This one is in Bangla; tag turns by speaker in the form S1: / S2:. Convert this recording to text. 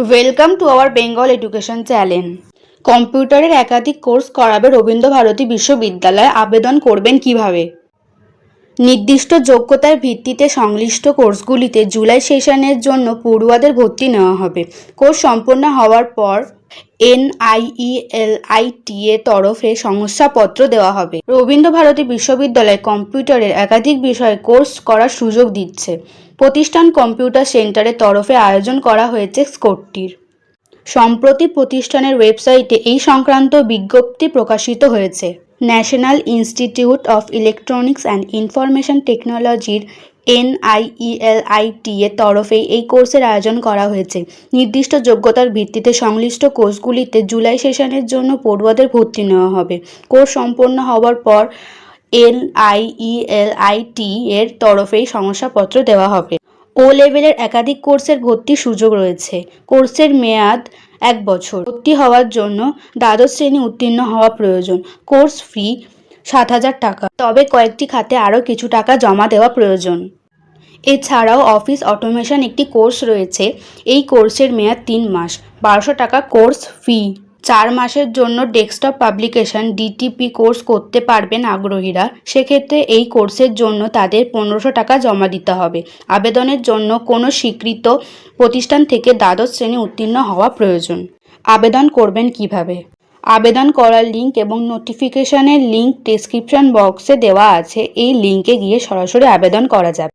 S1: Welcome to our Bengal education channel. কম্পিউটারের একাধিক কোর্স করাবে রবীন্দ্রভারতী বিশ্ববিদ্যালয়ে। আবেদন করবেন কিভাবে? নির্দিষ্ট যোগ্যতার ভিত্তিতে সংশ্লিষ্ট কোর্সগুলিতে জুলাই সেশনের জন্য পড়ুয়াদের ভর্তি নেওয়া হবে। কোর্স সম্পন্ন হওয়ার পর NIELIT এর তরফে শংসাপত্র দেওয়া হবে। রবীন্দ্রভারতী বিশ্ববিদ্যালয় কম্পিউটারের একাধিক বিষয়ে কোর্স করার সুযোগ দিচ্ছে। প্রতিষ্ঠান কম্পিউটার সেন্টারের তরফে আয়োজন করা হয়েছে কোর্সটির। সম্প্রতি প্রতিষ্ঠানের ওয়েবসাইটে এই সংক্রান্ত বিজ্ঞপ্তি প্রকাশিত হয়েছে। National institute of electronics and information টেকনোলজির NIELIT এর তরফে এই কোর্সের আয়োজন করা হয়েছে। নির্দিষ্ট যোগ্যতার ভিত্তিতে সংশ্লিষ্ট কোর্সগুলিতে জুলাই সেশনের জন্য পড়ুয়াদের ভর্তি নেওয়া হবে। কোর্স সম্পন্ন হওয়ার পর NIELIT এর তরফেই শংসাপত্র দেওয়া হবে। ও লেভেলের একাধিক কোর্সের ভর্তির সুযোগ রয়েছে। কোর্সের মেয়াদ 1 বছর। ভর্তি হওয়ার জন্য দ্বাদশ শ্রেণী উত্তীর্ণ হওয়া প্রয়োজন। কোর্স ফি 7,000 টাকা। তবে কয়েকটি খাতে আরও কিছু টাকা জমা দেওয়া প্রয়োজন। এছাড়াও অফিস অটোমেশন একটি কোর্স রয়েছে। এই কোর্সের মেয়াদ 3 মাস। 1200 টাকা কোর্স ফি। 4 মাসের জন্য ডেস্কটপ পাবলিকেশন DTP কোর্স করতে পারবেন আগ্রহীরা। সেক্ষেত্রে এই কোর্সের জন্য তাদের 1500 টাকা জমা দিতে হবে। আবেদনের জন্য কোনো স্বীকৃত প্রতিষ্ঠান থেকে দ্বাদশ শ্রেণী উত্তীর্ণ হওয়া প্রয়োজন। আবেদন করবেন কিভাবে? আবেদন করার লিঙ্ক এবং নোটিফিকেশনের লিঙ্ক ডেসক্রিপশন বক্সে দেওয়া আছে। এই লিঙ্কে গিয়ে সরাসরি আবেদন করা যাবে।